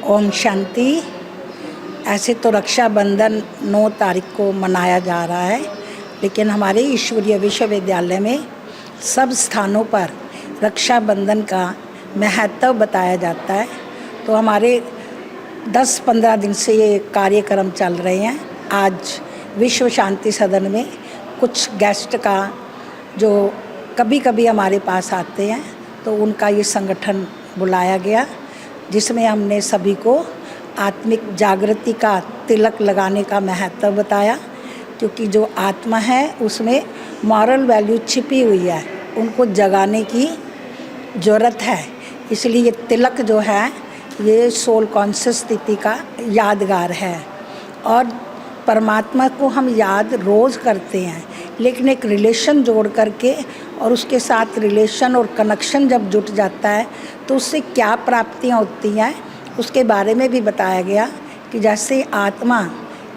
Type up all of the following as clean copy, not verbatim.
ओम शांति। ऐसे तो रक्षाबंधन 9 तारीख को मनाया जा रहा है, लेकिन हमारे ईश्वरीय विश्वविद्यालय में सब स्थानों पर रक्षाबंधन का महत्व बताया जाता है। तो हमारे 10-15 दिन से ये कार्यक्रम चल रहे हैं। आज विश्व शांति सदन में कुछ गेस्ट का जो कभी कभी हमारे पास आते हैं, तो उनका ये संगठन बुलाया गया, जिसमें हमने सभी को आत्मिक जागृति का तिलक लगाने का महत्व बताया। क्योंकि जो आत्मा है उसमें मॉरल वैल्यू छिपी हुई है, उनको जगाने की ज़रूरत है। इसलिए ये तिलक जो है ये सोल कॉन्शियस स्थिति का यादगार है। और परमात्मा को हम याद रोज़ करते हैं, लेकिन एक रिलेशन जोड़ करके और उसके साथ रिलेशन और कनेक्शन जब जुट जाता है तो उससे क्या प्राप्तियाँ होती हैं उसके बारे में भी बताया गया। कि जैसे आत्मा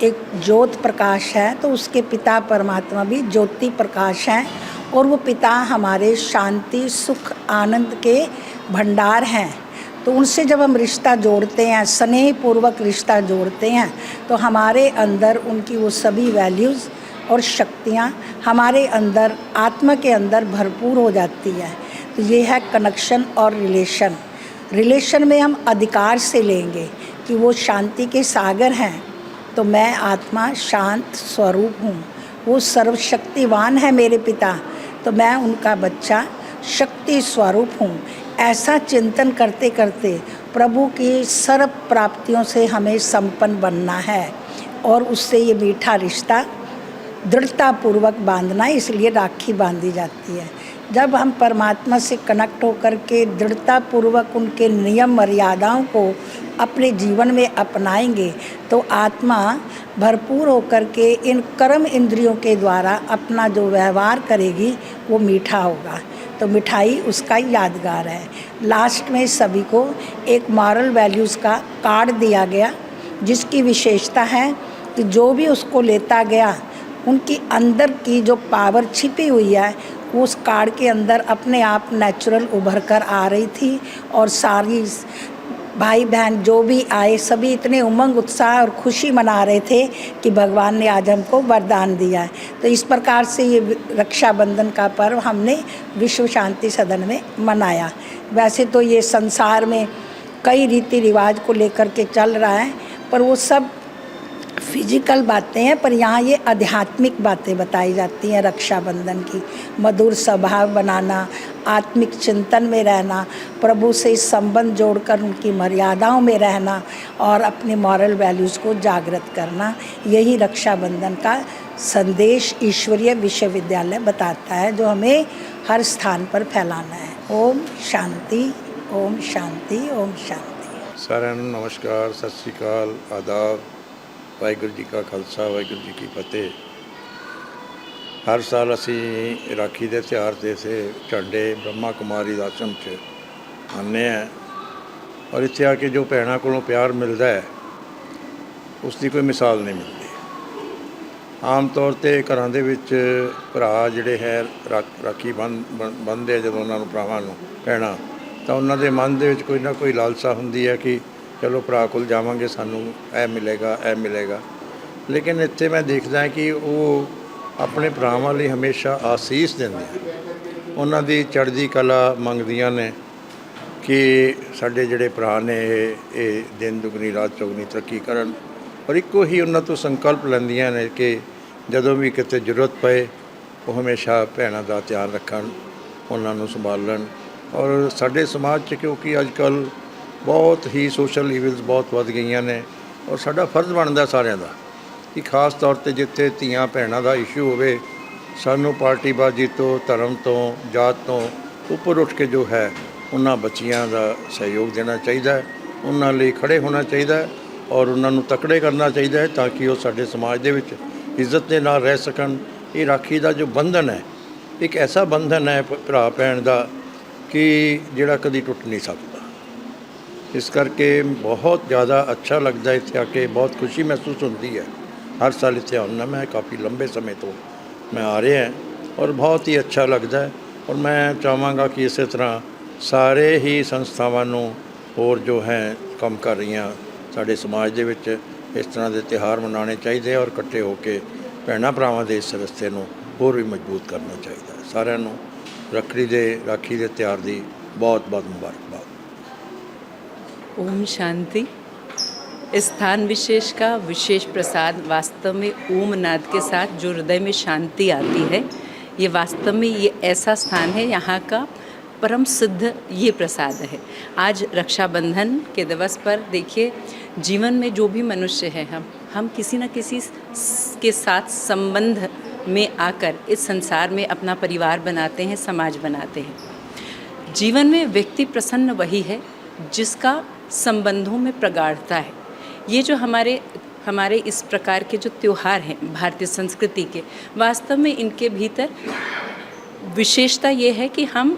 एक ज्योत प्रकाश है, तो उसके पिता परमात्मा भी ज्योति प्रकाश हैं, और वो पिता हमारे शांति सुख आनंद के भंडार हैं। तो उनसे जब हम रिश्ता जोड़ते हैं, स्नेहपूर्वक रिश्ता जोड़ते हैं, तो हमारे अंदर उनकी वो सभी वैल्यूज़ और शक्तियाँ हमारे अंदर आत्मा के अंदर भरपूर हो जाती है। तो ये है कनेक्शन और रिलेशन में हम अधिकार से लेंगे कि वो शांति के सागर हैं। तो मैं आत्मा शांत स्वरूप हूँ, वो सर्वशक्तिवान है मेरे पिता, तो मैं उनका बच्चा शक्ति स्वरूप हूँ। ऐसा चिंतन करते करते प्रभु की सर्व प्राप्तियों से हमें संपन्न बनना है, और उससे ये मीठा रिश्ता दृढ़तापूर्वक बांधना है। इसलिए राखी बांधी जाती है। जब हम परमात्मा से कनेक्ट होकर के दृढ़तापूर्वक उनके नियम मर्यादाओं को अपने जीवन में अपनाएंगे, तो आत्मा भरपूर होकर के इन कर्म इंद्रियों के द्वारा अपना जो व्यवहार करेगी वो मीठा होगा। तो मिठाई उसका यादगार है। लास्ट में सभी को एक मॉरल वैल्यूज़ का कार्ड दिया गया, जिसकी विशेषता है कि जो भी उसको लेता गया, उनकी अंदर की जो पावर छिपी हुई है वो उस कार्ड के अंदर अपने आप नेचुरल उभर कर आ रही थी। और सारी भाई बहन जो भी आए, सभी इतने उमंग उत्साह और खुशी मना रहे थे कि भगवान ने आज हमको वरदान दिया है। तो इस प्रकार से ये रक्षाबंधन का पर्व हमने विश्व शांति सदन में मनाया। वैसे तो ये संसार में कई रीति रिवाज को लेकर के चल रहा है, पर वो सब फिजिकल बातें हैं, पर यहाँ ये आध्यात्मिक बातें बताई जाती हैं। रक्षाबंधन की मधुर स्वभाव बनाना, आत्मिक चिंतन में रहना, प्रभु से संबंध जोड़कर उनकी मर्यादाओं में रहना और अपने मॉरल वैल्यूज़ को जागृत करना, यही रक्षाबंधन का संदेश ईश्वरीय विश्वविद्यालय बताता है, जो हमें हर स्थान पर फैलाना है। ओम शांति, ओम शांति, ओम शांति। साਰਿਆਂ ਨੂੰ नमस्कार, सत श्री अकाल, आदाब। वाहिगुरू जी का खालसा, वाहिगुरू जी की फतेह। हर साल असी राखी के त्यौहार से झंडे ब्रह्मा कुमारी आश्रम च आने हैं, और इत्थे आके जो भैनों को प्यार मिलता है उसकी कोई मिसाल नहीं मिलती। आम तौर पर घरों के विच भरा जिहड़े है राखी बन्नदे जदों उन्हां नूं भरावां नूं भैणां, तो उन्हां दे मन दे विच कोई ना कोई लालसा हुंदी है कि चलो भरा कोल जावांगे, सानू ए मिलेगा, ए मिलेगा। लेकिन इत्थे मैं देखदा कि वो अपने भरावां लई हमेशा आसीस दिंदे हैं, उन्हां दी चढ़दी कला मंगदियां ने कि साडे जिहड़े भरा ने ये दिन दुगनी रात चौगनी तरक्की करन। और इक्को ही उन्हां तो संकल्प लैंदियां ने कि जदों भी किते जरूरत पए वो हमेशा भैणां दा ध्यान रखन, उन्हां नूं संभालन। और साडे समाज च क्योंकि अजकल बहुत ही सोशल ईविल्स बहुत वध गई ने, और साडा फर्ज बनता सारिਆਂ ਦਾ कि खास तौर पर जिथे ਧੀਆਂ ਭੈਣਾਂ ਦਾ इशू होवे, सानू पार्टीबाजी तो धर्म तो जात तो उपर उठ के जो है उन्हां बच्चियां का सहयोग देना चाहिए, उन्हां लई खड़े होना चाहिए और उन्हां नूं तकड़े करना चाहिए, ताकि वो साडे समाज दे विच इज्जत दे नाल रह सकन। ये राखी का जो बंधन है एक ऐसा बंधन है भरा भैण का कि जिहड़ा कदी टुट नहीं सकता। इस करके बहुत ज़्यादा अच्छा लगता है इत्थे आके, बहुत खुशी महसूस होती है। हर साल इत्थे आना, मैं काफ़ी लंबे समय तो मैं आ रहा हैं और बहुत ही अच्छा लगता है। और मैं चाहांगा कि इस तरह सारे ही संस्थावां नूं होर जो है ਕੰਮ ਕਰ ਰਹੀਆਂ ਸਾਡੇ ਸਮਾਜ ਦੇ ਵਿੱਚ ਇਸ ਤਰ੍ਹਾਂ ਦੇ ਤਿਉਹਾਰ ਮਨਾਉਣੇ ਚਾਹੀਦੇ ਔਰ ਇਕੱਠੇ ਹੋ ਕੇ ਭੈਣਾਂ ਭਰਾਵਾਂ ਦੇ ਇਸ ਰਿਸ਼ਤੇ ਨੂੰ ਹੋਰ ਵੀ ਮਜ਼ਬੂਤ ਕਰਨਾ ਚਾਹੀਦਾ ਹੈ। ਸਾਰਿਆਂ ਨੂੰ ਰਾਖੀ ਦੇ ਤਿਉਹਾਰ ਦੀ बहुत बहुत मुबारकबाद। ओम शांति। इस स्थान विशेष का विशेष प्रसाद वास्तव में ओम नाद के साथ जो हृदय में शांति आती है, ये वास्तव में ये ऐसा स्थान है, यहाँ का परम सिद्ध ये प्रसाद है। आज रक्षाबंधन के दिवस पर देखिए, जीवन में जो भी मनुष्य है, हम किसी न किसी के साथ संबंध में आकर इस संसार में अपना परिवार बनाते हैं, समाज बनाते हैं। जीवन में व्यक्ति प्रसन्न वही है जिसका संबंधों में प्रगाढ़ता है। ये जो हमारे इस प्रकार के जो त्यौहार हैं भारतीय संस्कृति के, वास्तव में इनके भीतर विशेषता ये है कि हम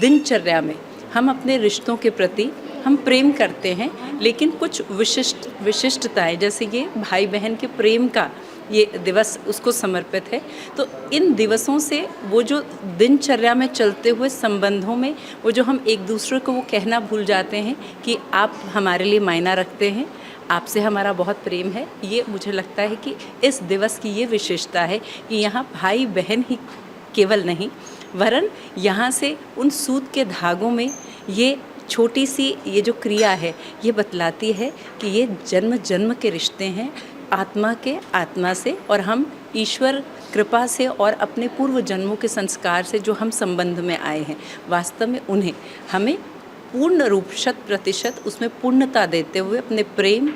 दिनचर्या में हम अपने रिश्तों के प्रति हम प्रेम करते हैं, लेकिन कुछ विशिष्टताएं, जैसे ये भाई बहन के प्रेम का ये दिवस उसको समर्पित है। तो इन दिवसों से वो जो दिनचर्या में चलते हुए संबंधों में वो जो हम एक दूसरे को वो कहना भूल जाते हैं कि आप हमारे लिए मायना रखते हैं, आपसे हमारा बहुत प्रेम है, ये मुझे लगता है कि इस दिवस की ये विशेषता है कि यहाँ भाई बहन ही केवल नहीं, वरन यहाँ से उन सूत के धागों में ये छोटी सी ये जो क्रिया है ये बतलाती है कि ये जन्म जन्म के रिश्ते हैं, आत्मा के आत्मा से, और हम ईश्वर कृपा से और अपने पूर्व जन्मों के संस्कार से जो हम संबंध में आए हैं, वास्तव में उन्हें हमें पूर्ण रूप 100% उसमें पूर्णता देते हुए अपने प्रेम,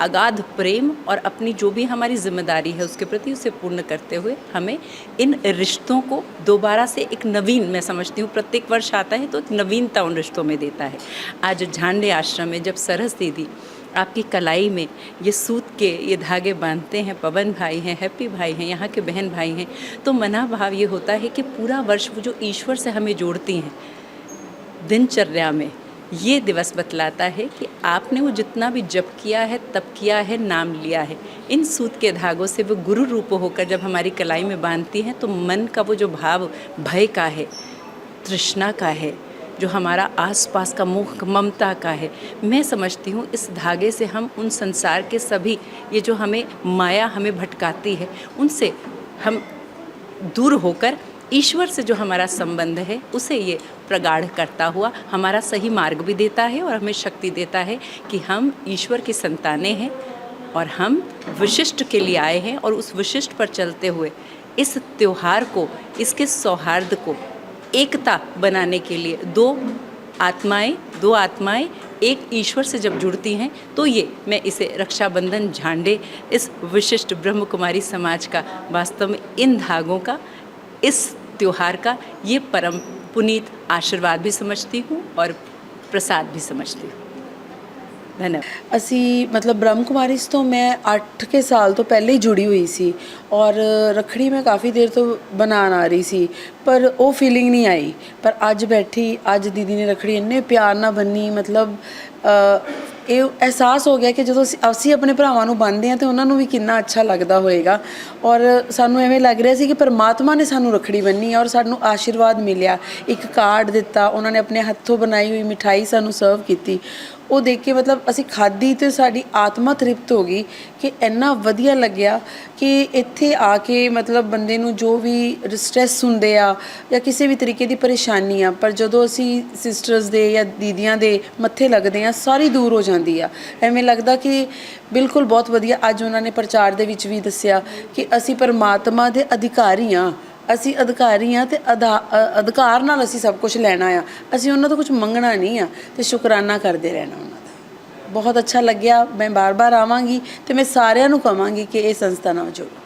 अगाध प्रेम और अपनी जो भी हमारी जिम्मेदारी है उसके प्रति उसे पूर्ण करते हुए हमें इन रिश्तों को दोबारा से एक नवीन, मैं समझती हूँ प्रत्येक वर्ष आता है तो एक नवीनता उन रिश्तों में देता है। आज झांडे आश्रम में जब सरस दीदी आपकी कलाई में ये सूत के ये धागे बांधते हैं, पवन भाई हैं, हैप्पी भाई हैं, यहाँ के बहन भाई हैं, तो मना भाव ये होता है कि पूरा वर्ष वो जो ईश्वर से हमें जोड़ती हैं दिनचर्या में, ये दिवस बतलाता है कि आपने वो जितना भी जप किया है, तप किया है, नाम लिया है, इन सूत के धागों से वो गुरु रूप होकर जब हमारी कलाई में बांधती हैं तो मन का वो जो भाव भय का है, तृष्णा का है, जो हमारा आसपास का मोह ममता का है, मैं समझती हूँ इस धागे से हम उन संसार के सभी ये जो हमें माया हमें भटकाती है उनसे हम दूर होकर ईश्वर से जो हमारा संबंध है उसे ये प्रगाढ़ करता हुआ हमारा सही मार्ग भी देता है और हमें शक्ति देता है कि हम ईश्वर की संतानें हैं और हम विशिष्ट के लिए आए हैं, और उस विशिष्ट पर चलते हुए इस त्योहार को, इसके सौहार्द को एकता बनाने के लिए दो आत्माएं एक ईश्वर से जब जुड़ती हैं तो ये, मैं इसे रक्षाबंधन झांडे, इस विशिष्ट ब्रह्म कुमारी समाज का वास्तव में इन धागों का, इस त्योहार का ये परम पुनीत आशीर्वाद भी समझती हूँ और प्रसाद भी समझती हूँ। धन्यवाद। ਅਸੀਂ ਮਤਲਬ ਬ੍ਰਹਮ ਕੁਮਾਰੀਸ ਤੋਂ ਮੈਂ 8 ਕੇ ਸਾਲ ਤੋਂ ਪਹਿਲੇ ਹੀ ਜੁੜੀ ਹੋਈ ਸੀ ਔਰ ਰੱਖੜੀ ਮੈਂ ਕਾफ़ੀ ਦੇਰ ਤੋਂ ਬਣਾਉਣ ਆ ਰਹੀ ਸੀ, ਪਰ ਉਹ ਫੀਲਿੰਗ ਨਹੀਂ ਆਈ। ਪਰ ਅੱਜ ਬੈਠੀ, ਅੱਜ ਦੀਦੀ ਨੇ ਰੱਖੜੀ ਇੰਨੇ ਪਿਆਰ ਨਾਲ ਬੰਨੀ, ਮਤਲਬ ਇਹ ਅਹਿਸਾਸ ਹੋ ਗਿਆ ਕਿ ਜਦੋਂ ਅਸੀਂ ਆਪਣੇ ਭਰਾਵਾਂ ਨੂੰ ਬੰਨ੍ਹਦੇ ਹਾਂ ਤਾਂ ਉਹਨਾਂ ਨੂੰ ਵੀ ਕਿੰਨਾ ਅੱਛਾ ਲੱਗਦਾ ਹੋਏਗਾ। ਔਰ ਸਾਨੂੰ ਐਵੇਂ ਲੱਗ ਰਿਹਾ ਸੀ ਕਿ ਪਰਮਾਤਮਾ ਨੇ ਸਾਨੂੰ ਰੱਖੜੀ ਬੰਨ੍ਹੀ ਹੈ ਔਰ ਸਾਨੂੰ ਆਸ਼ੀਰਵਾਦ ਮਿਲਿਆ। ਇੱਕ ਕਾਰਡ ਦਿੱਤਾ, ਉਹਨਾਂ ਨੇ ਆਪਣੇ ਹੱਥੋਂ ਬਣਾਈ ਹੋਈ ਮਿਠਾਈ ਸਾਨੂੰ ਸਰਵ ਕੀਤੀ। ਉਹ ਦੇਖ ਕੇ ਮਤਲਬ ਅਸੀਂ ਖਾਧੀ ਤੇ ਸਾਡੀ ਆਤਮਾ ਤ੍ਰਿਪਤ ਹੋ ਗਈ ਕਿ ਇੰਨਾ ਵਧੀਆ ਲੱਗਿਆ ਕਿ ਇੱਥੇ ਆ ਕੇ ਮਤਲਬ ਬੰਦੇ ਨੂੰ ਜੋ ਵੀ ਸਟ੍ਰੈਸ ਹੁੰਦੇ ਆ ਜਾਂ ਕਿਸੇ ਵੀ ਤਰੀਕੇ ਦੀ ਪਰੇਸ਼ਾਨੀ ਆ, ਪਰ ਜਦੋਂ ਅਸੀਂ ਸਿਸਟਰਸ ਦੇ ਜਾਂ ਦੀਦੀਆਂ ਦੇ ਮੱਥੇ ਲੱਗਦੇ ਆ ਸਾਰੀ ਦੂਰ ਹੋ ਜਾਂਦੀ ਆ। ਐਵੇਂ ਲੱਗਦਾ ਕਿ ਬਿਲਕੁਲ ਬਹੁਤ ਵਧੀਆ। ਅੱਜ ਉਹਨਾਂ ਨੇ ਪ੍ਰਚਾਰ ਦੇ ਵਿੱਚ ਵੀ ਦੱਸਿਆ ਕਿ ਅਸੀਂ ਪਰਮਾਤਮਾ ਦੇ ਅਧਿਕਾਰੀ ਹਾਂ, ਅਸੀਂ ਅਧਿਕਾਰੀ ਹਾਂ ਤੇ ਅਧਿਕਾਰ ਨਾਲ ਅਸੀਂ ਸਭ ਕੁਝ ਲੈਣਾ ਆ, ਅਸੀਂ ਉਹਨਾਂ ਤੋਂ ਕੁਝ ਮੰਗਣਾ ਨਹੀਂ ਆ ਤੇ ਸ਼ੁਕਰਾਨਾ ਕਰਦੇ ਰਹਿਣਾ ਉਹਨਾਂ ਦਾ। ਬਹੁਤ ਅੱਛਾ ਲੱਗਿਆ। ਮੈਂ ਬਾਰ-ਬਾਰ ਆਵਾਂਗੀ ਤੇ ਮੈਂ ਸਾਰਿਆਂ ਨੂੰ ਕਹਾਂਗੀ ਕਿ ਇਹ ਸੰਸਥਾ ਨਾਲ ਜੁੜੋ।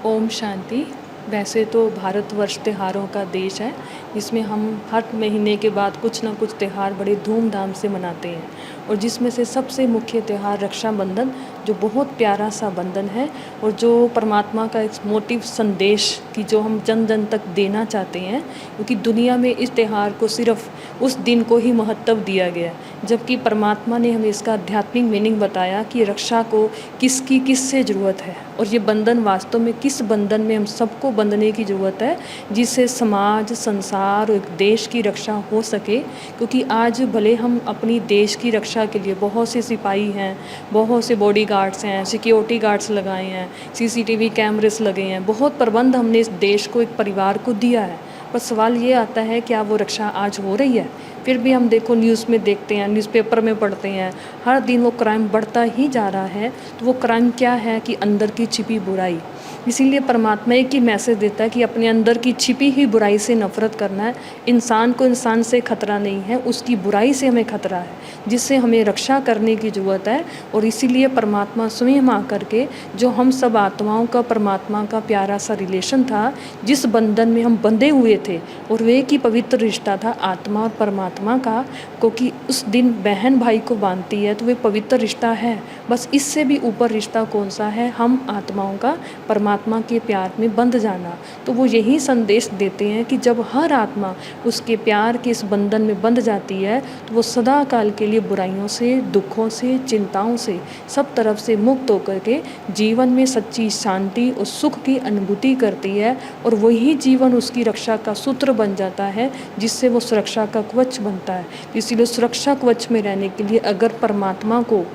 ओम शांति। वैसे तो भारतवर्ष त्योहारों का देश है, जिसमें हम हर महीने के बाद कुछ ना कुछ त्यौहार बड़े धूमधाम से मनाते हैं, और जिसमें से सबसे मुख्य त्यौहार रक्षाबंधन, जो बहुत प्यारा सा बंधन है और जो परमात्मा का एक मोटिव संदेश कि जो हम जन जन तक देना चाहते हैं, क्योंकि दुनिया में इस त्यौहार को सिर्फ उस दिन को ही महत्व दिया गया, जबकि परमात्मा ने हमें इसका आध्यात्मिक मीनिंग बताया कि रक्षा को किससे ज़रूरत है, और ये बंधन वास्तव में किस बंधन में हम सबको बंधने की ज़रूरत है, जिससे समाज, संसार परिवार और एक देश की रक्षा हो सके, क्योंकि आज भले हम अपनी देश की रक्षा के लिए बहुत से सिपाही हैं, बहुत से बॉडीगार्ड्स हैं, सिक्योरिटी गार्ड्स लगाए हैं, सीसीटीवी कैमरेस लगे हैं, बहुत प्रबंध हमने इस देश को, एक परिवार को दिया है, पर सवाल ये आता है क्या वो रक्षा आज हो रही है? फिर भी हम देखो न्यूज़ में देखते हैं, न्यूज़पेपर में पढ़ते हैं, हर दिन वो क्राइम बढ़ता ही जा रहा है। तो वो क्राइम क्या है कि अंदर की छिपी बुराई। इसीलिए परमात्मा एक ही मैसेज देता है कि अपने अंदर की छिपी हुई बुराई से नफ़रत करना है। इंसान को इंसान से खतरा नहीं है, उसकी बुराई से हमें खतरा है, जिससे हमें रक्षा करने की ज़रूरत है। और इसीलिए परमात्मा स्वयं आकर के, जो हम सब आत्माओं का परमात्मा का प्यारा सा रिलेशन था, जिस बंधन में हम बंधे हुए थे, और वे की पवित्र रिश्ता था आत्मा और परमात्मा का, क्योंकि उस दिन बहन भाई को बांधती है तो वे पवित्र रिश्ता है। बस इससे भी ऊपर रिश्ता कौन सा है? हम आत्माओं का परमात्मा के प्यार में बंध जाना। तो वो यही संदेश देते हैं कि जब हर आत्मा उसके प्यार के इस बंधन में बंध जाती है तो वो सदा काल के लिए बुराइयों से, दुखों से, चिंताओं से, सब तरफ से मुक्त होकर के जीवन में सच्ची शांति और सुख की अनुभूति करती है। और वही जीवन उसकी रक्षा का सूत्र बन जाता है, जिससे वो सुरक्षा का कवच बनता है। इसीलिए सुरक्षा कवच में रहने के लिए अगर परमात्मा को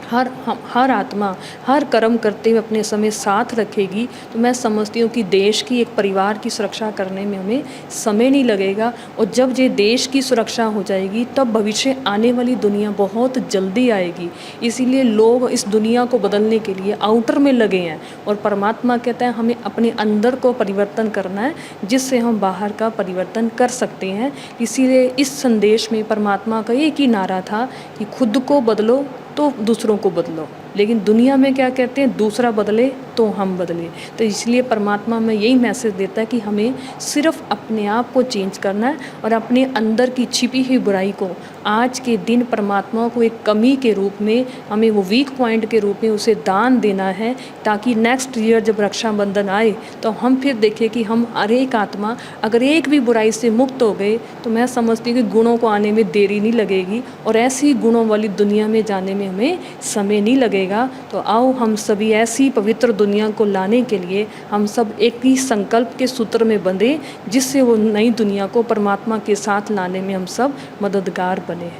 हर आत्मा हर कर्म करते हुए अपने समय साथ रखेगी, तो मैं समझती हूँ कि देश की, एक परिवार की सुरक्षा करने में हमें समय नहीं लगेगा। और जब ये देश की सुरक्षा हो जाएगी तब भविष्य आने वाली दुनिया बहुत जल्दी आएगी। इसीलिए लोग इस दुनिया को बदलने के लिए आउटर में लगे हैं, और परमात्मा कहता है हमें अपने अंदर को परिवर्तन करना है, जिससे हम बाहर का परिवर्तन कर सकते हैं। इसीलिए इस संदेश में परमात्मा का एक ही नारा था कि खुद को बदलो तो दूसरों को बदलो। लेकिन दुनिया में क्या कहते हैं? दूसरा बदले तो हम बदले। तो इसलिए परमात्मा में यही मैसेज देता है कि हमें सिर्फ अपने आप को चेंज करना है, और अपने अंदर की छिपी हुई बुराई को आज के दिन परमात्मा को एक कमी के रूप में, हमें वो वीक पॉइंट के रूप में उसे दान देना है, ताकि नेक्स्ट ईयर जब रक्षाबंधन आए तो हम फिर देखें कि हम हर एक आत्मा अगर एक भी बुराई से मुक्त हो गए, तो मैं समझती हूँ कि गुणों को आने में देरी नहीं लगेगी, और ऐसी गुणों वाली दुनिया में जाने में हमें समय नहीं लगेगा। तो आओ हम सभी ऐसी पवित्र दुनिया को लाने के लिए हम सब एक ही संकल्प के सूत्र में बंधे, जिससे वो नई दुनिया को परमात्मा के साथ लाने में हम सब मददगार बने।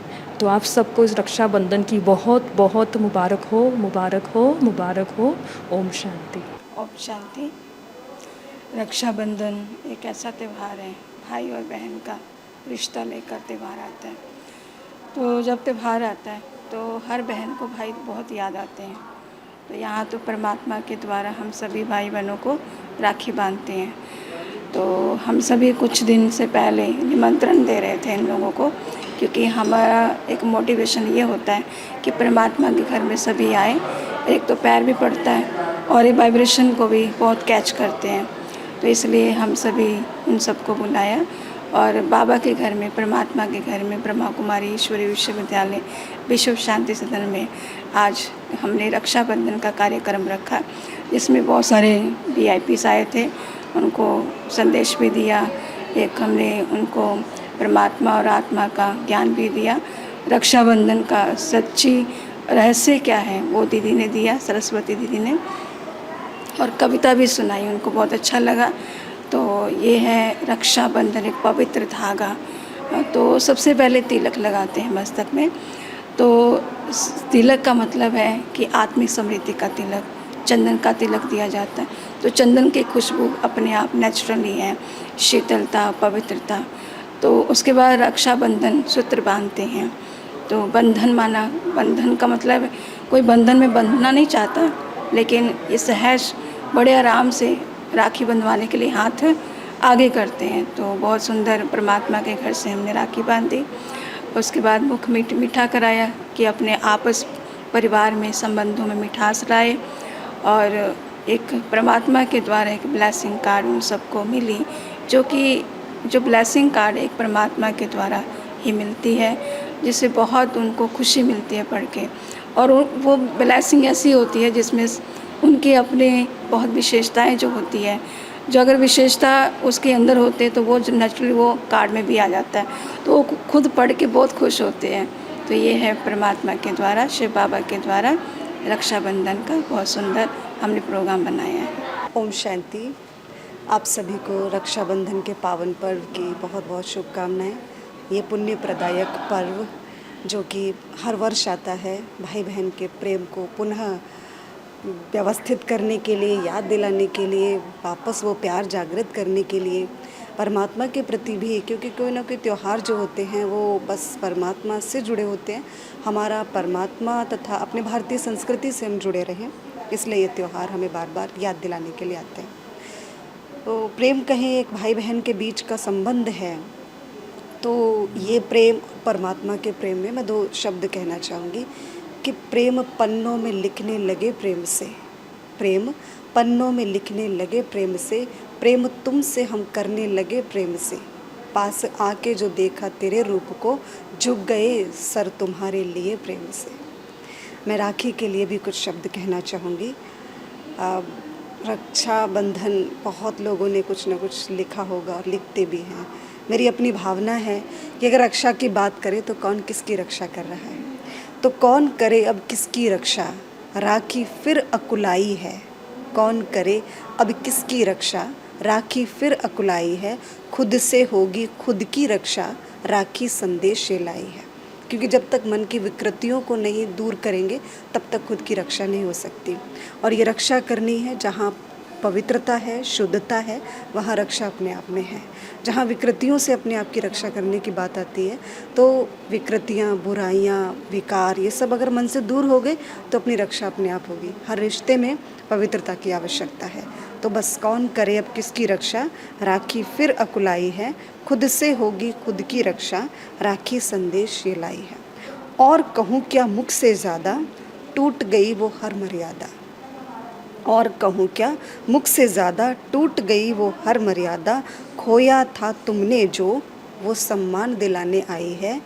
तो आप सबको इस रक्षाबंधन की बहुत बहुत मुबारक हो, मुबारक हो, मुबारक हो। ओम शांति। ओम शांति। रक्षाबंधन एक ऐसा त्यौहार है, भाई और बहन का रिश्ता लेकर त्यौहार आता है। तो जब त्यौहार आता है तो हर बहन को भाई बहुत याद आते हैं। तो यहाँ तो परमात्मा के द्वारा हम सभी भाई बहनों को राखी बांधते हैं। तो हम सभी कुछ दिन से पहले निमंत्रण दे रहे थे इन लोगों को, क्योंकि हमारा एक मोटिवेशन ये होता है कि परमात्मा के घर में सभी आए। एक तो पैर भी पड़ता है और ये वाइब्रेशन को भी बहुत कैच करते हैं, तो इसलिए हम सभी उन सबको बुलाया। और बाबा के घर में, परमात्मा के घर में, ब्रह्मा कुमारी ईश्वरीय विश्वविद्यालय विश्व शांति सदन में आज हमने रक्षाबंधन का कार्यक्रम रखा, जिसमें बहुत सारे VIPs आए थे, उनको संदेश भी दिया। एक हमने उनको परमात्मा और आत्मा का ज्ञान भी दिया। रक्षाबंधन का सच्ची रहस्य क्या है वो दीदी ने दिया, सरस्वती दीदी ने, और कविता भी सुनाई, उनको बहुत अच्छा लगा। तो ये है रक्षाबंधन, एक पवित्र धागा। तो सबसे पहले तिलक लगाते हैं मस्तक में। तो तिलक का मतलब है कि आत्मिक समृद्धि का तिलक, चंदन का तिलक दिया जाता है। तो चंदन की खुशबू अपने आप नेचुरली है, शीतलता, पवित्रता। तो उसके बाद रक्षाबंधन सूत्र बांधते हैं। तो बंधन माना, बंधन का मतलब कोई बंधन में बंधना नहीं चाहता, लेकिन ये सहज बड़े आराम से राखी बंधवाने के लिए हाथ आगे करते हैं। तो बहुत सुंदर परमात्मा के घर से हमने राखी बांधी। उसके बाद मुख मीठा कराया कि अपने आपस परिवार में, संबंधों में मिठास लाए। और एक परमात्मा के द्वारा एक ब्लेसिंग कार्ड उन सबको मिली, जो ब्लेसिंग कार्ड एक परमात्मा के द्वारा ही मिलती है, जिससे बहुत उनको खुशी मिलती है पढ़ के। और वो ब्लेसिंग ऐसी होती है जिसमें उनके अपने बहुत विशेषताएं जो होती है, जो अगर विशेषता उसके अंदर होते तो वो जो नेचुरली वो कार्ड में भी आ जाता है, तो वो खुद पढ़ के बहुत खुश होते हैं। तो ये है परमात्मा के द्वारा, शिव बाबा के द्वारा रक्षाबंधन का बहुत सुंदर हमने प्रोग्राम बनाया है। ओम शांति। आप सभी को रक्षाबंधन के पावन पर्व की बहुत बहुत शुभकामनाएं। ये पुण्य प्रदायक पर्व जो कि हर वर्ष आता है, भाई बहन के प्रेम को पुनः व्यवस्थित करने के लिए, याद दिलाने के लिए, वापस वो प्यार जागृत करने के लिए, परमात्मा के प्रति भी, क्योंकि कोई ना कोई त्यौहार जो होते हैं वो बस परमात्मा से जुड़े होते हैं। हमारा परमात्मा तथा अपने भारतीय संस्कृति से हम जुड़े रहें, इसलिए ये त्यौहार हमें बार बार याद दिलाने के लिए आते हैं। तो प्रेम कहें एक भाई बहन के बीच का संबंध है, तो ये प्रेम परमात्मा के प्रेम में मैं 2 शब्द कहना चाहूँगी कि प्रेम पन्नों में लिखने लगे प्रेम से, प्रेम पन्नों में लिखने लगे प्रेम से, प्रेम तुमसे हम करने लगे प्रेम से, पास आके जो देखा तेरे रूप को, झुक गए सर तुम्हारे लिए प्रेम से। मैं राखी के लिए भी कुछ शब्द कहना चाहूँगी। रक्षाबंधन बहुत लोगों ने कुछ ना कुछ लिखा होगा और लिखते भी हैं। मेरी अपनी भावना है कि अगर रक्षा की बात करें तो कौन किसकी रक्षा कर रहा है, तो कौन करे अब किसकी रक्षा, राखी फिर अकुलाई है, कौन करे अब किसकी रक्षा, राखी फिर अकुलाई है, खुद से होगी खुद की रक्षा, राखी संदेश ये लाई है। क्योंकि जब तक मन की विकृतियों को नहीं दूर करेंगे तब तक खुद की रक्षा नहीं हो सकती। और ये रक्षा करनी है जहाँ पवित्रता है, शुद्धता है, वहाँ रक्षा अपने आप में है। जहाँ विकृतियों से अपने आप की रक्षा करने की बात आती है तो विकृतियाँ, बुराइयाँ, विकार, ये सब अगर मन से दूर हो गए तो अपनी रक्षा अपने आप होगी। हर रिश्ते में पवित्रता की आवश्यकता है। तो बस कौन करे अब किसकी रक्षा, राखी फिर अकुलाई है, खुद से होगी खुद की रक्षा, राखी संदेश ये लाई है। और कहूँ क्या मुख से ज़्यादा, टूट गई वो हर मर्यादा। और कहूँ क्या मुख से ज़्यादा, टूट गई वो हर मर्यादा, खोया था तुमने जो वो सम्मान दिलाने आई है,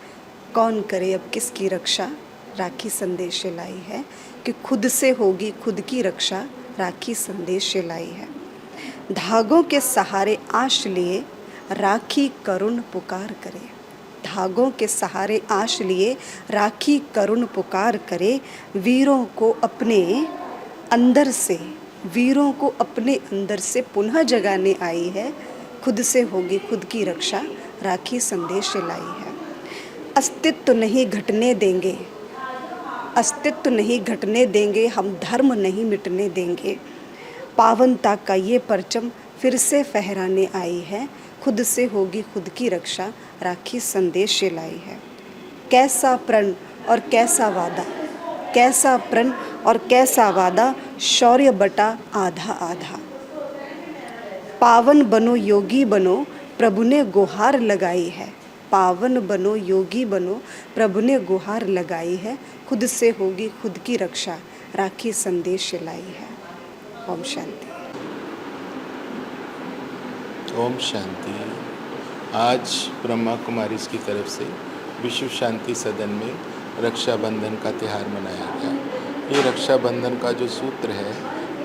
कौन करे अब किसकी रक्षा, राखी संदेश लाई है। कि खुद से होगी खुद की रक्षा, राखी संदेश लाई है। धागों के सहारे आश लिए, राखी करुण पुकार करे, धागों के सहारे आश लिए, राखी करुण पुकार करे, वीरों को अपने अंदर से, वीरों को अपने अंदर से पुनः जगाने आई है, खुद से होगी खुद की रक्षा, राखी संदेश लाई है। अस्तित्व नहीं घटने देंगे, अस्तित्व नहीं घटने देंगे, हम धर्म नहीं मिटने देंगे, पावनता का ये परचम फिर से फहराने आई है, खुद से होगी खुद की रक्षा, राखी संदेश लाई है। कैसा प्रण और कैसा वादा, कैसा प्रण और कैसा वादा, शौर्य बटा आधा आधा, पावन बनो योगी बनो, प्रभु ने गुहार लगाई है, पावन बनो योगी बनो, प्रभु ने गुहार लगाई है, खुद से होगी खुद की रक्षा, राखी संदेश लाई है। ओम शांति। ओम शांति। आज ब्रह्मा कुमारीज की तरफ से विश्व शांति सदन में रक्षाबंधन का त्यौहार मनाया गया। ये रक्षाबंधन का जो सूत्र है,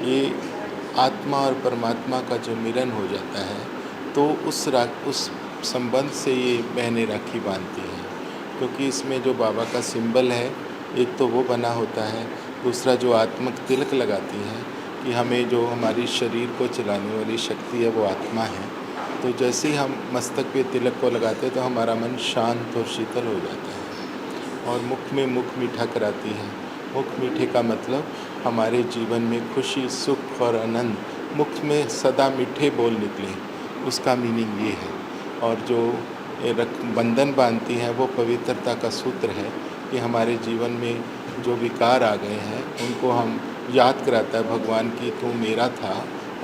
ये आत्मा और परमात्मा का जो मिलन हो जाता है, तो उस संबंध से ये बहनें राखी बांधती हैं। क्योंकि इसमें जो बाबा का सिंबल है, एक तो वो बना होता है, दूसरा जो आत्मक तिलक लगाती हैं कि हमें जो हमारी शरीर को चलाने वाली शक्ति है वो आत्मा है। तो जैसे ही हम मस्तक पे तिलक को लगाते हैं तो हमारा मन शांत और शीतल हो जाता है। और मुख में मुख मीठा कराती है। मुख मीठे का मतलब हमारे जीवन में खुशी, सुख और आनंद, मुख में सदा मीठे बोल निकले, उसका मीनिंग ये है। और जो बंधन बांधती हैं वो पवित्रता का सूत्र है कि हमारे जीवन में जो विकार आ गए हैं उनको हम याद कराता है भगवान की, तू मेरा था,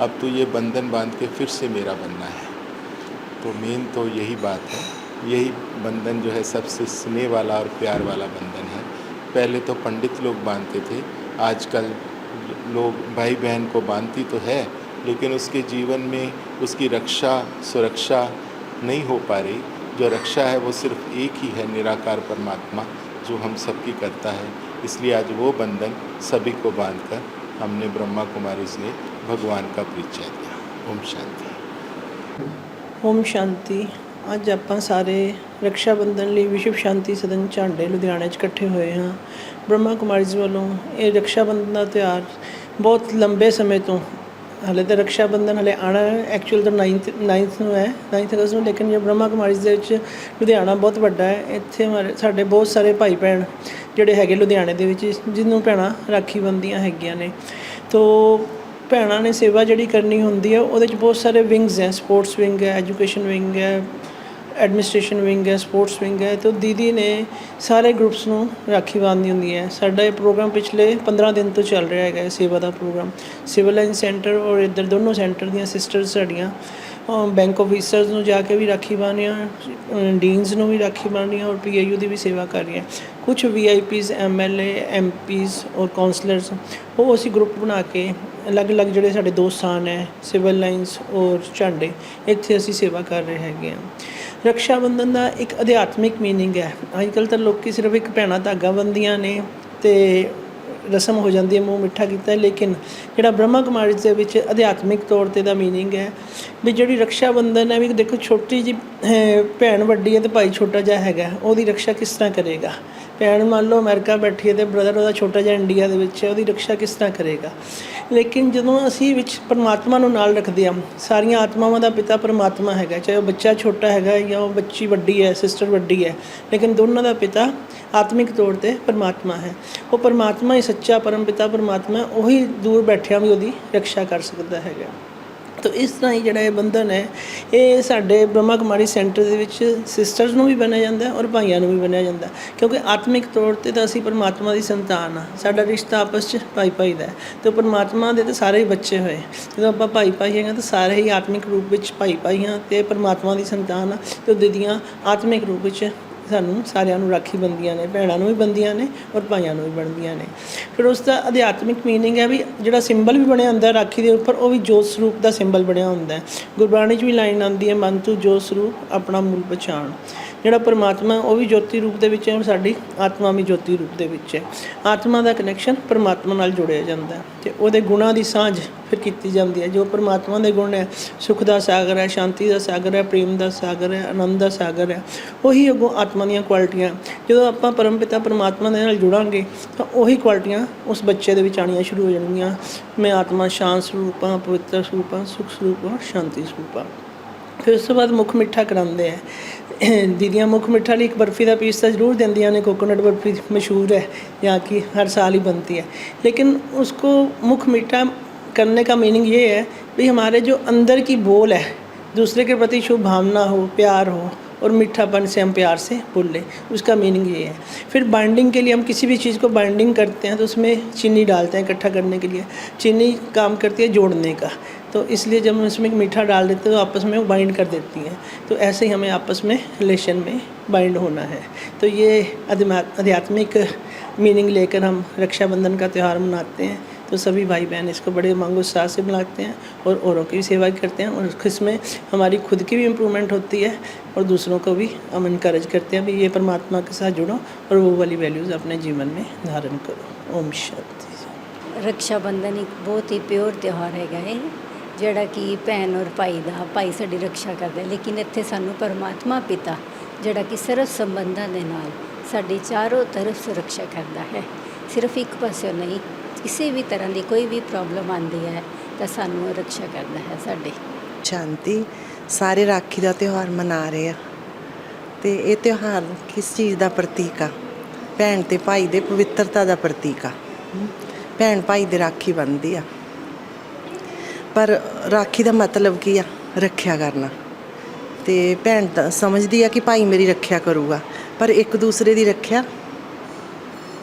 अब तू ये बंधन बांध के फिर से मेरा बनना है। तो मेन तो यही बात है। यही बंधन जो है सबसे स्नेह वाला और प्यार वाला बंधन है। पहले तो पंडित लोग बांधते थे, आजकल लोग भाई बहन को बांधती तो है, लेकिन उसके जीवन में उसकी रक्षा सुरक्षा नहीं हो पा रही। जो रक्षा है वो सिर्फ एक ही है, निराकार परमात्मा, जो हम सबकी करता है। इसलिए आज वो बंधन सभी को बांधकर हमने ब्रह्मा कुमारी से भगवान का परिचय दिया। ओम शांति। ओम शांति। ਅੱਜ ਆਪਾਂ ਸਾਰੇ ਰਕਸ਼ਾ ਬੰਧਨ ਲਈ ਵਿਸ਼ਵ ਸ਼ਾਂਤੀ ਸਦਨ ਝਾਂਡੇ ਲੁਧਿਆਣਾ 'ਚ ਇਕੱਠੇ ਹੋਏ ਹਾਂ। ਬ੍ਰਹਮਾ ਕੁਮਾਰੀਜ਼ ਵੱਲੋਂ ਇਹ ਰਕਸ਼ਾ ਬੰਧਨ ਦਾ ਤਿਉਹਾਰ ਬਹੁਤ ਲੰਬੇ ਸਮੇਂ ਤੋਂ ਹਾਲੇ ਤਾਂ ਰਕਸ਼ਾ ਬੰਧਨ ਹਾਲੇ ਆਉਣਾ ਹੈ, ਐਕਚੁਅਲ ਤਾਂ 9th ਨੂੰ ਹੈ, 9th ਅਗਸਤ ਨੂੰ। ਲੇਕਿਨ ਜੋ ਬ੍ਰਹਮਾ ਕੁਮਾਰੀਜ਼ ਦੇ ਵਿੱਚ ਲੁਧਿਆਣਾ ਬਹੁਤ ਵੱਡਾ ਹੈ, ਇੱਥੇ ਸਾਡੇ ਬਹੁਤ ਸਾਰੇ ਭਾਈ ਭੈਣ ਜਿਹੜੇ ਹੈਗੇ ਲੁਧਿਆਣੇ ਦੇ ਵਿੱਚ, ਜਿਹਨੂੰ ਭੈਣਾਂ ਰਾਖੀ ਬੰਨ੍ਹਦੀਆਂ ਹੈਗੀਆਂ ਨੇ। ਤੋ ਭੈਣਾਂ ਨੇ ਸੇਵਾ ਜਿਹੜੀ ਕਰਨੀ ਹੁੰਦੀ ਹੈ, ਉਹਦੇ 'ਚ ਬਹੁਤ ਸਾਰੇ ਵਿੰਗਸ ਹੈ, ਸਪੋਰਟਸ ਵਿੰਗ ਹੈ, ਐਜੂਕੇਸ਼ਨ ਵਿੰਗ ਹੈ, ਐਡਮਿਨਿਸਟ੍ਰੇਸ਼ਨ ਵਿੰਗ ਹੈ, ਸਪੋਰਟਸ ਵਿੰਗ ਹੈ। तो दीदी ने सारे ग्रुप्स ਨੂੰ ਰਾਖੀ ਬੰਨ੍ਹਦੀ ਹੁੰਦੀ ਹੈ। ਸਾਡਾ ਇਹ ਪ੍ਰੋਗਰਾਮ ਪਿਛਲੇ 15 ਦਿਨ ਤੋਂ ਚੱਲ ਰਿਹਾ ਹੈਗਾ, ਸੇਵਾ ਦਾ ਪ੍ਰੋਗਰਾਮ। ਸਿਵਲ ਲਾਈਨ ਸੈਂਟਰ ਔਰ ਇੱਧਰ ਦੋਨੋਂ ਸੈਂਟਰ ਦੀਆਂ ਸਿਸਟਰਸ ਸਾਡੀਆਂ ਬੈਂਕ ਆਫਿਸਰਸ ਨੂੰ ਜਾ ਕੇ ਵੀ ਰਾਖੀ ਬੰਨ੍ਹਦੀਆਂ, ਡੀਨਸ ਨੂੰ ਵੀ ਰਾਖੀ ਬੰਨ੍ਹਦੀਆਂ ਔਰ PIU ਦੀ ਵੀ ਸੇਵਾ ਕਰ ਰਹੀਆਂ। ਕੁਛ VIPs MLA MPs ਔਰ ਕਾਉਂਸਲਰਸ, ਉਹ ਅਸੀਂ ਗਰੁੱਪ ਬਣਾ ਕੇ ਅਲੱਗ-ਅਲੱਗ ਜਿਹੜੇ ਸਾਡੇ ਦੋ ਸਥਾਨ ਹੈ, ਸਿਵਲ ਲਾਈਨਸ ਔਰ ਝਾਂਡੇ, ਇੱਥੇ ਅਸੀਂ ਸੇਵਾ ਕਰ ਰਹੇ ਹੈਗੇ ਹਾਂ। ਰਕਸ਼ਾ ਬੰਧਨ ਦਾ ਇੱਕ ਅਧਿਆਤਮਿਕ ਮੀਨਿੰਗ ਹੈ। ਅੱਜ ਕੱਲ੍ਹ ਤਾਂ ਲੋਕ ਸਿਰਫ ਇੱਕ ਭੈਣਾਂ ਧਾਗਾ ਬੰਨ੍ਹਦੀਆਂ ਨੇ ਅਤੇ ਰਸਮ ਹੋ ਜਾਂਦੀ ਹੈ, ਮੂੰਹ ਮਿੱਠਾ ਕੀਤਾ। ਲੇਕਿਨ ਜਿਹੜਾ ਬ੍ਰਹਮਾ ਕੁਮਾਰੀਜ਼ ਦੇ ਵਿੱਚ ਅਧਿਆਤਮਿਕ ਤੌਰ 'ਤੇ ਦਾ ਮੀਨਿੰਗ ਹੈ ਵੀ ਜਿਹੜੀ ਰਕਸ਼ਾ ਬੰਧਨ ਹੈ ਵੀ ਦੇਖੋ, ਛੋਟੀ ਜਿਹੀ ਭੈਣ ਵੱਡੀ ਹੈ ਅਤੇ ਭਾਈ ਛੋਟਾ ਜਿਹਾ ਹੈਗਾ, ਉਹਦੀ ਰਕਸ਼ਾ ਕਿਸ ਤਰ੍ਹਾਂ ਕਰੇਗਾ। ਭੈਣ ਮੰਨ ਲਓ ਅਮਰੀਕਾ ਬੈਠੀ ਹੈ ਅਤੇ ਬ੍ਰਦਰ ਉਹਦਾ ਛੋਟਾ ਜਿਹਾ ਇੰਡੀਆ ਦੇ ਵਿੱਚ ਹੈ, ਉਹਦੀ ਰਕਸ਼ਾ ਕਿਸ ਤਰ੍ਹਾਂ ਕਰੇਗਾ। ਲੇਕਿਨ ਜਦੋਂ ਅਸੀਂ ਵਿੱਚ ਪਰਮਾਤਮਾ ਨੂੰ ਨਾਲ ਰੱਖਦੇ ਹਾਂ, ਸਾਰੀਆਂ ਆਤਮਾਵਾਂ ਦਾ ਪਿਤਾ ਪਰਮਾਤਮਾ ਹੈਗਾ, ਚਾਹੇ ਉਹ ਬੱਚਾ ਛੋਟਾ ਹੈਗਾ ਜਾਂ ਉਹ ਬੱਚੀ ਵੱਡੀ ਹੈ, ਸਿਸਟਰ ਵੱਡੀ ਹੈ, ਲੇਕਿਨ ਦੋਨਾਂ ਦਾ ਪਿਤਾ ਆਤਮਿਕ ਤੌਰ 'ਤੇ ਪਰਮਾਤਮਾ ਹੈ। ਉਹ ਪਰਮਾਤਮਾ ਹੀ ਸੱਚਾ ਪਰਮ ਪਿਤਾ ਪਰਮਾਤਮਾ, ਉਹੀ ਦੂਰ ਬੈਠਿਆਂ ਵੀ ਉਹਦੀ ਰਕਸ਼ਾ ਕਰ ਸਕਦਾ ਹੈਗਾ। ਤਾਂ ਇਸ ਤਰ੍ਹਾਂ ਹੀ ਜਿਹੜਾ ਇਹ ਬੰਧਨ ਹੈ, ਇਹ ਸਾਡੇ ਬ੍ਰਹਮਾ ਕੁਮਾਰੀ ਸੈਂਟਰ ਦੇ ਵਿੱਚ ਸਿਸਟਰਸ ਨੂੰ ਵੀ ਬੰਨ੍ਹਿਆ ਜਾਂਦਾ ਔਰ ਭਾਈਆਂ ਨੂੰ ਵੀ ਬੰਨ੍ਹਿਆ ਜਾਂਦਾ, ਕਿਉਂਕਿ ਆਤਮਿਕ ਤੌਰ 'ਤੇ ਤਾਂ ਅਸੀਂ ਪਰਮਾਤਮਾ ਦੀ ਸੰਤਾਨ ਹਾਂ। ਸਾਡਾ ਰਿਸ਼ਤਾ ਆਪਸ 'ਚ ਭਾਈ ਦਾ ਹੈ ਅਤੇ ਪਰਮਾਤਮਾ ਦੇ ਤਾਂ ਸਾਰੇ ਹੀ ਬੱਚੇ ਹੋਏ। ਜਦੋਂ ਆਪਾਂ ਭਾਈ ਹੈਗਾ ਤਾਂ ਸਾਰੇ ਹੀ ਆਤਮਿਕ ਰੂਪ ਵਿੱਚ ਭਾਈ ਹਾਂ ਅਤੇ ਪਰਮਾਤਮਾ ਦੀ ਸੰਤਾਨ ਆ। ਅਤੇ ਉਹ ਦੀਦੀਆਂ ਆਤਮਿਕ ਰੂਪ ਵਿੱਚ ਸਾਨੂੰ ਸਾਰਿਆਂ ਨੂੰ ਰਾਖੀ ਬੰਨ੍ਹਦੀਆਂ ਨੇ, ਭੈਣਾਂ ਨੂੰ ਵੀ ਬੰਨ੍ਹਦੀਆਂ ਨੇ ਔਰ ਭਾਈਆਂ ਨੂੰ ਵੀ ਬੰਨ੍ਹਦੀਆਂ ਨੇ। ਫਿਰ ਉਸ ਦਾ ਅਧਿਆਤਮਿਕ ਮੀਨਿੰਗ ਹੈ ਵੀ ਜਿਹੜਾ ਸਿੰਬਲ ਵੀ ਬਣਿਆ ਹੁੰਦਾ ਰਾਖੀ ਦੇ ਉੱਪਰ, ਉਹ ਵੀ ਜੋਤ ਸਰੂਪ ਦਾ ਸਿੰਬਲ ਬਣਿਆ ਹੁੰਦਾ। ਗੁਰਬਾਣੀ 'ਚ ਵੀ ਲਾਈਨ ਆਉਂਦੀ ਹੈ, ਮਨ ਤੂੰ ਜੋਤ ਸਰੂਪ ਆਪਣਾ ਮੂਲ ਪਛਾਣ। ਜਿਹੜਾ ਪਰਮਾਤਮਾ ਉਹ ਵੀ ਜੋਤੀ ਰੂਪ ਦੇ ਵਿੱਚ ਹੈ ਔਰ ਸਾਡੀ ਆਤਮਾ ਵੀ ਜੋਤੀ ਰੂਪ ਦੇ ਵਿੱਚ ਹੈ। ਆਤਮਾ ਦਾ ਕਨੈਕਸ਼ਨ ਪਰਮਾਤਮਾ ਨਾਲ ਜੁੜਿਆ ਜਾਂਦਾ ਅਤੇ ਉਹਦੇ ਗੁਣਾਂ ਦੀ ਸਾਂਝ ਫਿਰ ਕੀਤੀ ਜਾਂਦੀ ਹੈ। ਜੋ ਪਰਮਾਤਮਾ ਦੇ ਗੁਣ ਹੈ, ਸੁੱਖ ਦਾ ਸਾਗਰ ਹੈ, ਸ਼ਾਂਤੀ ਦਾ ਸਾਗਰ ਹੈ, ਪ੍ਰੇਮ ਦਾ ਸਾਗਰ ਹੈ, ਆਨੰਦ ਦਾ ਸਾਗਰ ਹੈ, ਉਹੀ ਅੱਗੋਂ ਆਤਮਾ ਦੀਆਂ ਕੁਆਲਿਟੀਆਂ। ਜਦੋਂ ਆਪਾਂ ਪਰਮ ਪਿਤਾ ਪਰਮਾਤਮਾ ਦੇ ਨਾਲ ਜੁੜਾਂਗੇ ਤਾਂ ਉਹੀ ਕੁਆਲਿਟੀਆਂ ਉਸ ਬੱਚੇ ਦੇ ਵਿੱਚ ਆਉਣੀਆਂ ਸ਼ੁਰੂ ਹੋ ਜਾਣਗੀਆਂ। ਮੈਂ ਆਤਮਾ ਸ਼ਾਂਤ ਸਰੂਪ ਹਾਂ, ਪਵਿੱਤਰ ਸਰੂਪ ਹਾਂ, ਸੁੱਖ ਸਰੂਪ ਹਾਂ, ਸ਼ਾਂਤੀ ਸਰੂਪ ਹਾਂ। ਫਿਰ ਉਸ ਤੋਂ ਬਾਅਦ ਮੁੱਖ ਮਿੱਠਾ ਕਰਾਉਂਦੇ ਹੈ। ਦੀਦੀਆਂ ਮੁੱਖ ਮਿੱਠਾ ਲਈ ਇੱਕ ਬਰਫੀ ਦਾ ਪੀਸ ਤਾਂ ਜ਼ਰੂਰ ਦਿੰਦੀਆਂ ਨੇ, ਕੋਕੋਨਟ ਬਰਫੀ ਮਸ਼ਹੂਰ है यहाँ की, हर साल ही बनती है। लेकिन उसको मुख मीठा करने का मीनिंग ये है भी हमारे जो अंदर की बोल है, दूसरे के प्रति शुभ भावना हो, प्यार हो और मीठापन से हम प्यार से बोलें, उसका मीनिंग ये है। फिर बाइंडिंग के लिए हम किसी भी चीज़ को बाइंडिंग करते हैं तो उसमें चीनी डालते हैं इकट्ठा करने के लिए। चीनी काम करती है जोड़ने का, तो इसलिए जब हम इसमें मीठा डाल देते हैं तो आपस में वो बाइंड कर देती हैं। तो ऐसे ही हमें आपस में रिलेशन में बाइंड होना है। तो ये आध्यात्मिक मीनिंग लेकर हम रक्षाबंधन का त्यौहार मनाते हैं। तो सभी भाई बहन इसको बड़े उमंग उत्साह से मनाते हैं और औरों की भी सेवा करते हैं और इसमें हमारी खुद की भी इम्प्रूवमेंट होती है और दूसरों को भी हम इनकरेज करते हैं भी ये परमात्मा के साथ जुड़ो और वो वाली वैल्यूज़ अपने जीवन में धारण करो। ओम शांति। रक्षा बंधन एक बहुत ही प्योर त्यौहार हैगा है, ਜਿਹੜਾ ਕਿ ਭੈਣ ਔਰ ਭਾਈ ਸਾਡੀ ਰੱਖਿਆ ਕਰਦਾ ਹੈ। ਲੇਕਿਨ ਇੱਥੇ ਸਾਨੂੰ ਪਰਮਾਤਮਾ ਪਿਤਾ ਜਿਹੜਾ ਕਿ ਸਰਵ ਸੰਬੰਧਾਂ ਦੇ ਨਾਲ ਸਾਡੀ ਚਾਰੋਂ ਤਰਫ ਸੁਰੱਖਿਆ ਕਰਦਾ ਹੈ। ਸਿਰਫ ਇੱਕ ਪਾਸਿਓਂ ਨਹੀਂ, ਕਿਸੇ ਵੀ ਤਰ੍ਹਾਂ ਦੀ ਕੋਈ ਵੀ ਪ੍ਰੋਬਲਮ ਆਉਂਦੀ ਹੈ ਤਾਂ ਸਾਨੂੰ ਰੱਖਿਆ ਕਰਦਾ ਹੈ ਸਾਡੇ। ਸ਼ਾਂਤੀ। ਸਾਰੇ ਰਾਖੀ ਦਾ ਤਿਉਹਾਰ ਮਨਾ ਰਹੇ ਆ ਅਤੇ ਇਹ ਤਿਉਹਾਰ ਕਿਸ ਚੀਜ਼ ਦਾ ਪ੍ਰਤੀਕ ਆ? ਭੈਣ ਅਤੇ ਭਾਈ ਦੇ ਪਵਿੱਤਰਤਾ ਦਾ ਪ੍ਰਤੀਕ ਆ। ਭੈਣ ਭਾਈ ਦੇ ਰਾਖੀ ਬੰਨ੍ਹਦੀ ਆ, ਪਰ ਰਾਖੀ ਦਾ ਮਤਲਬ ਕੀ ਆ? ਰੱਖਿਆ ਕਰਨਾ। ਅਤੇ ਭੈਣ ਤਾਂ ਸਮਝਦੀ ਆ ਕਿ ਭਾਈ ਮੇਰੀ ਰੱਖਿਆ ਕਰੂਗਾ, ਪਰ ਇੱਕ ਦੂਸਰੇ ਦੀ ਰੱਖਿਆ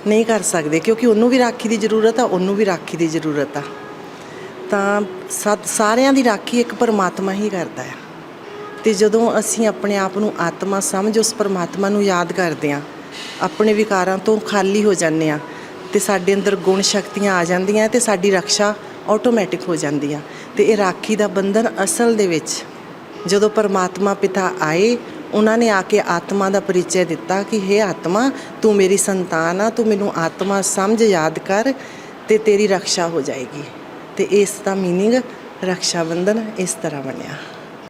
ਨਹੀਂ ਕਰ ਸਕਦੇ ਕਿਉਂਕਿ ਉਹਨੂੰ ਵੀ ਰਾਖੀ ਦੀ ਜ਼ਰੂਰਤ ਆ, ਉਹਨੂੰ ਵੀ ਰਾਖੀ ਦੀ ਜ਼ਰੂਰਤ ਆ। ਤਾਂ ਸਾਰਿਆਂ ਦੀ ਰਾਖੀ ਇੱਕ ਪਰਮਾਤਮਾ ਹੀ ਕਰਦਾ ਆ। ਅਤੇ ਜਦੋਂ ਅਸੀਂ ਆਪਣੇ ਆਪ ਨੂੰ ਆਤਮਾ ਸਮਝ ਉਸ ਪਰਮਾਤਮਾ ਨੂੰ ਯਾਦ ਕਰਦੇ ਹਾਂ, ਆਪਣੇ ਵਿਕਾਰਾਂ ਤੋਂ ਖਾਲੀ ਹੋ ਜਾਂਦੇ ਹਾਂ ਅਤੇ ਸਾਡੇ ਅੰਦਰ ਗੁਣ ਸ਼ਕਤੀਆਂ ਆ ਜਾਂਦੀਆਂ ਅਤੇ ਸਾਡੀ ਰਕਸ਼ਾ ਆਟੋਮੈਟਿਕ ਹੋ ਜਾਂਦੀ ਆ। ਅਤੇ ਇਹ ਰਾਖੀ ਦਾ ਬੰਧਨ ਅਸਲ ਦੇ ਵਿੱਚ ਜਦੋਂ ਪਰਮਾਤਮਾ ਪਿਤਾ ਆਏ, ਉਹਨਾਂ ਨੇ ਆ ਕੇ ਆਤਮਾ ਦਾ ਪਰਿਚੈ ਦਿੱਤਾ ਕਿ ਹੇ ਆਤਮਾ, ਤੂੰ ਮੇਰੀ ਸੰਤਾਨ ਆ, ਤੂੰ ਮੈਨੂੰ ਆਤਮਾ ਸਮਝ ਯਾਦ ਕਰ ਅਤੇ ਤੇਰੀ ਰਕਸ਼ਾ ਹੋ ਜਾਏਗੀ। ਅਤੇ ਇਸ ਦਾ ਮੀਨਿੰਗ ਰਕਸ਼ਾ ਬੰਧਨ ਇਸ ਤਰ੍ਹਾਂ ਬਣਿਆ।